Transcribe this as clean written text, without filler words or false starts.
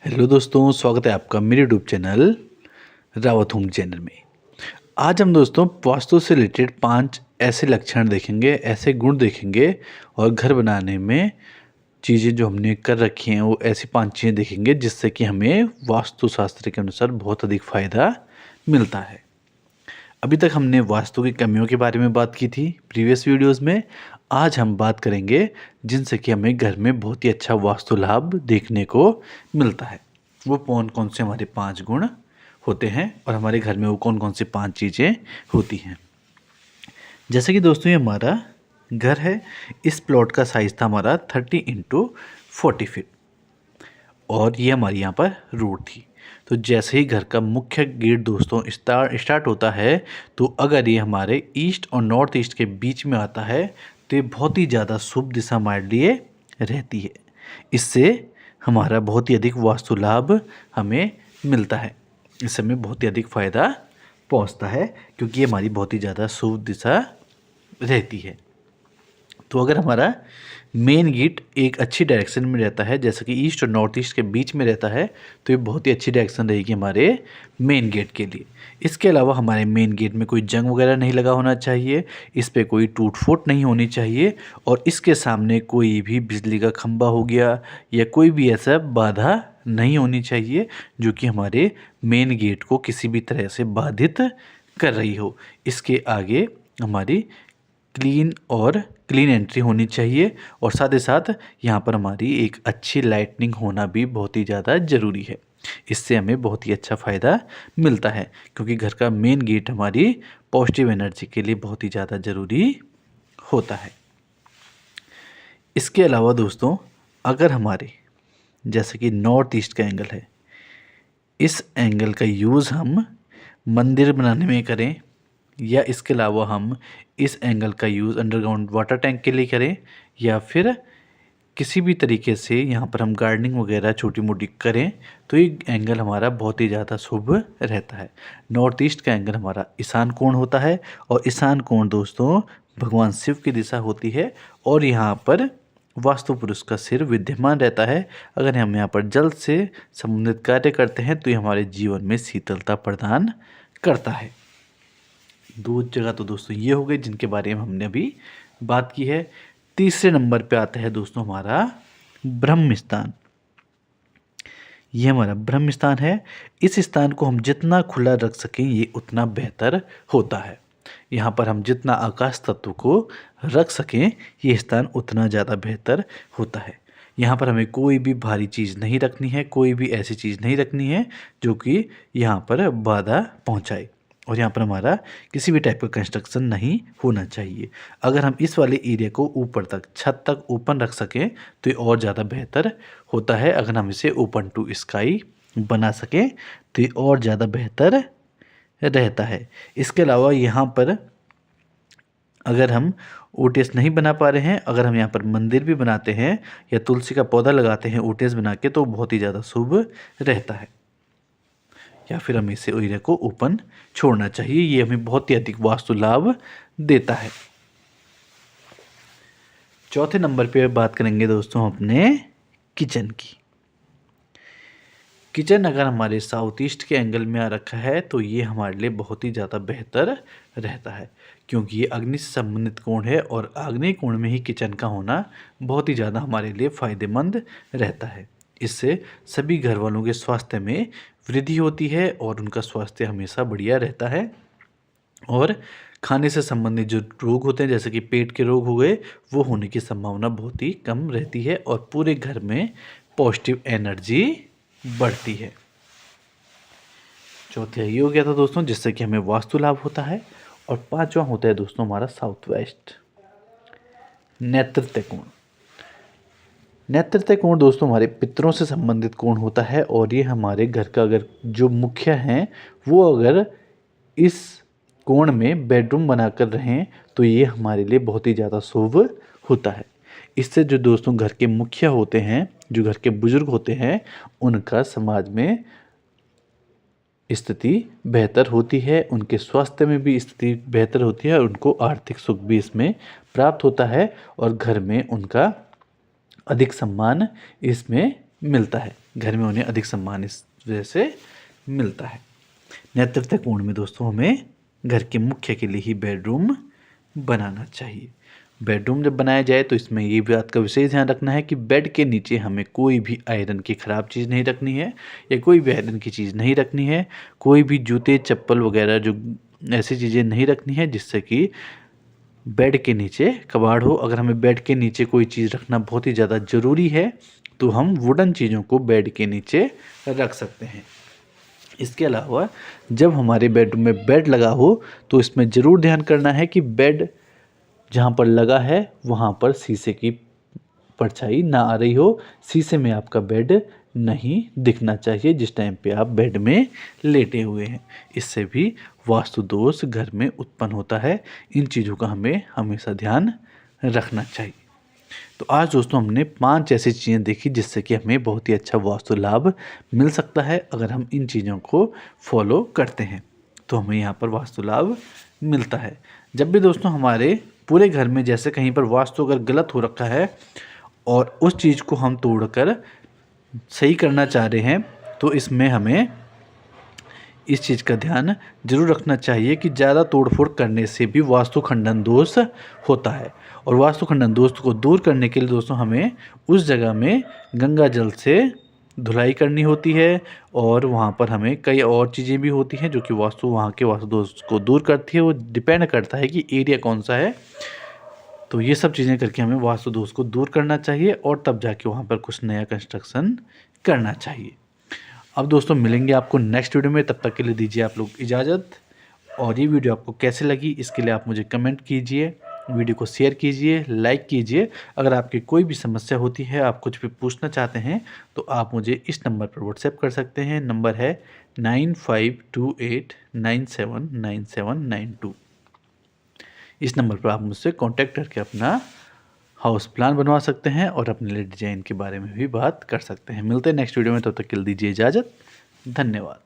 Hello दोस्तों, स्वागत है आपका मेरे YouTube channel Rawat home channel में। आज हम दोस्तों वास्तु से रिलेटेड 5 ऐसे लक्षण देखेंगे, ऐसे गुण देखेंगे और घर बनाने में चीज़ें जो हमने कर रखी हैं वो ऐसी 5 चीज़ें देखेंगे जिससे कि हमें वास्तुशास्त्र के अनुसार बहुत अधिक फ़ायदा मिलता है। अभी तक हमने वास्तु की कमियों के बारे में बात की थी प्रीवियस वीडियोस में। आज हम बात करेंगे जिनसे कि हमें घर में बहुत ही अच्छा वास्तु लाभ देखने को मिलता है। वो कौन कौन से हमारे 5 गुण होते हैं और हमारे घर में वो कौन कौन सी 5 चीज़ें होती हैं। जैसे कि दोस्तों ये हमारा घर है, इस प्लॉट का साइज़ था हमारा 30x40 फीट और ये हमारी यहाँ पर रोड थी। तो जैसे ही घर का मुख्य गेट दोस्तों स्टार्ट होता है, तो अगर ये हमारे ईस्ट और नॉर्थ ईस्ट के बीच में आता है तो ये बहुत ही ज़्यादा शुभ दिशा हमारे लिए रहती है। इससे हमारा बहुत ही अधिक वास्तु लाभ हमें मिलता है, इससे हमें बहुत ही अधिक फ़ायदा पहुंचता है क्योंकि ये हमारी बहुत ही ज़्यादा शुभ दिशा रहती है। तो अगर हमारा मेन गेट एक अच्छी डायरेक्शन में रहता है, जैसे कि ईस्ट और नॉर्थ ईस्ट के बीच में रहता है, तो ये बहुत ही अच्छी डायरेक्शन रहेगी हमारे मेन गेट के लिए। इसके अलावा हमारे मेन गेट में कोई जंग वगैरह नहीं लगा होना चाहिए, इस पे कोई टूट फूट नहीं होनी चाहिए और इसके सामने कोई भी बिजली का खंभा हो गया या कोई भी ऐसा बाधा नहीं होनी चाहिए जो कि हमारे मेन गेट को किसी भी तरह से बाधित कर रही हो। इसके आगे हमारी क्लीन एंट्री होनी चाहिए और साथ ही साथ यहाँ पर हमारी एक अच्छी लाइटनिंग होना भी बहुत ही ज़्यादा ज़रूरी है। इससे हमें बहुत ही अच्छा फ़ायदा मिलता है क्योंकि घर का मेन गेट हमारी पॉजिटिव एनर्जी के लिए बहुत ही ज़्यादा ज़रूरी होता है। इसके अलावा दोस्तों अगर हमारे जैसे कि नॉर्थ ईस्ट का एंगल है, इस एंगल का यूज़ हम मंदिर बनाने में करें या इसके अलावा हम इस एंगल का यूज़ अंडरग्राउंड वाटर टैंक के लिए करें या फिर किसी भी तरीके से यहाँ पर हम गार्डनिंग वगैरह छोटी मोटी करें, तो ये एंगल हमारा बहुत ही ज़्यादा शुभ रहता है। नॉर्थ ईस्ट का एंगल हमारा ईशान कोण होता है और ईशान कोण दोस्तों भगवान शिव की दिशा होती है और यहाँ पर वास्तु पुरुष का सिर विद्यमान रहता है। अगर हम यहाँ पर जल से संबंधित कार्य करते हैं तो ये हमारे जीवन में शीतलता प्रदान करता है। 2 जगह तो दोस्तों ये हो गए जिनके बारे में हमने अभी बात की है। तीसरे नंबर पे आता है दोस्तों हमारा ब्रह्म स्थान। ये हमारा ब्रह्म स्थान है। इस स्थान को हम जितना खुला रख सकें ये उतना बेहतर होता है। यहाँ पर हम जितना आकाश तत्व को रख सकें ये स्थान उतना ज़्यादा बेहतर होता है। यहाँ पर हमें कोई भी भारी चीज़ नहीं रखनी है, कोई भी ऐसी चीज़ नहीं रखनी है जो कि यहाँ पर बाधा पहुँचाए और यहाँ पर हमारा किसी भी टाइप का कंस्ट्रक्शन नहीं होना चाहिए। अगर हम इस वाले एरिया को ऊपर तक छत तक ओपन रख सकें तो ये और ज़्यादा बेहतर होता है। अगर हम इसे ओपन टू स्काई बना सकें तो ये और ज़्यादा बेहतर रहता है। इसके अलावा यहाँ पर अगर हम ओटीएस नहीं बना पा रहे हैं, अगर हम यहाँ पर मंदिर भी बनाते हैं या तुलसी का पौधा लगाते हैं ओटीएस बना के, तो बहुत ही ज़्यादा शुभ रहता है। या फिर हमें इसे एरिया को ओपन छोड़ना चाहिए, ये हमें बहुत ही अधिक वास्तु लाभ देता है। चौथे नंबर पे बात करेंगे दोस्तों अपने किचन की। किचन अगर हमारे साउथ ईस्ट के एंगल में आ रखा है तो ये हमारे लिए बहुत ही ज़्यादा बेहतर रहता है क्योंकि ये अग्नि से संबंधित कोण है और आग्नेय कोण में ही किचन का होना बहुत ही ज़्यादा हमारे लिए फ़ायदेमंद रहता है। इससे सभी घर वालों के स्वास्थ्य में वृद्धि होती है और उनका स्वास्थ्य हमेशा बढ़िया रहता है और खाने से संबंधित जो रोग होते हैं जैसे कि पेट के रोग हो गए वो होने की संभावना बहुत ही कम रहती है और पूरे घर में पॉजिटिव एनर्जी बढ़ती है। चौथा ये हो गया था दोस्तों जिससे कि हमें वास्तु लाभ होता है। और 5वां होता है दोस्तों हमारा साउथ वेस्ट नेतृत्व कोण। नेतृत्व कोण दोस्तों हमारे पितरों से संबंधित कोण होता है और ये हमारे घर का अगर जो मुखिया हैं वो अगर इस कोण में बेडरूम बनाकर रहें तो ये हमारे लिए बहुत ही ज़्यादा शुभ होता है। इससे जो दोस्तों घर के मुखिया होते हैं, जो घर के बुजुर्ग होते हैं, उनका समाज में स्थिति बेहतर होती है, उनके स्वास्थ्य में भी स्थिति बेहतर होती है और उनको आर्थिक सुख भी इसमें प्राप्त होता है और घर में उनका अधिक सम्मान इसमें मिलता है। घर में उन्हें अधिक सम्मान इस वजह से मिलता है। नेतृत्व कोण में दोस्तों हमें घर के मुखिया के लिए ही बेडरूम बनाना चाहिए। बेडरूम जब बनाया जाए तो इसमें ये बात का विशेष ध्यान रखना है कि बेड के नीचे हमें कोई भी आयरन की ख़राब चीज़ नहीं रखनी है या कोई भी आयरन की चीज़ नहीं रखनी है। कोई भी जूते चप्पल वगैरह जो ऐसी चीज़ें नहीं रखनी है जिससे कि बेड के नीचे कबाड़ हो। अगर हमें बेड के नीचे कोई चीज़ रखना बहुत ही ज़्यादा ज़रूरी है तो हम वुडन चीज़ों को बेड के नीचे रख सकते हैं। इसके अलावा जब हमारे बेडरूम में बेड लगा हो तो इसमें ज़रूर ध्यान करना है कि बेड जहाँ पर लगा है वहाँ पर शीशे की परछाई ना आ रही हो। शीशे में आपका बेड नहीं दिखना चाहिए जिस टाइम पे आप बेड में लेटे हुए हैं। इससे भी वास्तु दोष घर में उत्पन्न होता है। इन चीज़ों का हमें हमेशा ध्यान रखना चाहिए। तो आज दोस्तों हमने 5 ऐसी चीज़ें देखी जिससे कि हमें बहुत ही अच्छा वास्तु लाभ मिल सकता है अगर हम इन चीज़ों को फॉलो करते हैं तो हमें यहाँ पर वास्तु लाभ मिलता है। जब भी दोस्तों हमारे पूरे घर में जैसे कहीं पर वास्तु अगर गलत हो रखा है और उस चीज़ को हम तोड़कर सही करना चाह रहे हैं तो इसमें हमें इस चीज़ का ध्यान जरूर रखना चाहिए कि ज़्यादा तोड़फोड़ करने से भी वास्तु खंडन दोष होता है। और वास्तु खंडन दोष को दूर करने के लिए दोस्तों हमें उस जगह में गंगा जल से धुलाई करनी होती है और वहाँ पर हमें कई और चीज़ें भी होती हैं जो कि वहाँ के वास्तु दोष को दूर करती है। वो डिपेंड करता है कि एरिया कौन सा है। तो ये सब चीज़ें करके हमें वास्तु दोष को दूर करना चाहिए और तब जाके वहाँ पर कुछ नया कंस्ट्रक्शन करना चाहिए। अब दोस्तों मिलेंगे आपको नेक्स्ट वीडियो में, तब तक के लिए दीजिए आप लोग इजाज़त। और ये वीडियो आपको कैसे लगी इसके लिए आप मुझे कमेंट कीजिए, वीडियो को शेयर कीजिए, लाइक कीजिए। अगर आपकी कोई भी समस्या होती है, आप कुछ भी पूछना चाहते हैं तो आप मुझे इस नंबर पर व्हाट्सएप कर सकते हैं। नंबर है 9528979792। इस नंबर पर आप मुझसे कांटेक्ट करके अपना हाउस प्लान बनवा सकते हैं और अपने लिए डिजाइन के बारे में भी बात कर सकते हैं। मिलते हैं नेक्स्ट वीडियो में, तब तक के लिए दीजिए इजाज़त। धन्यवाद।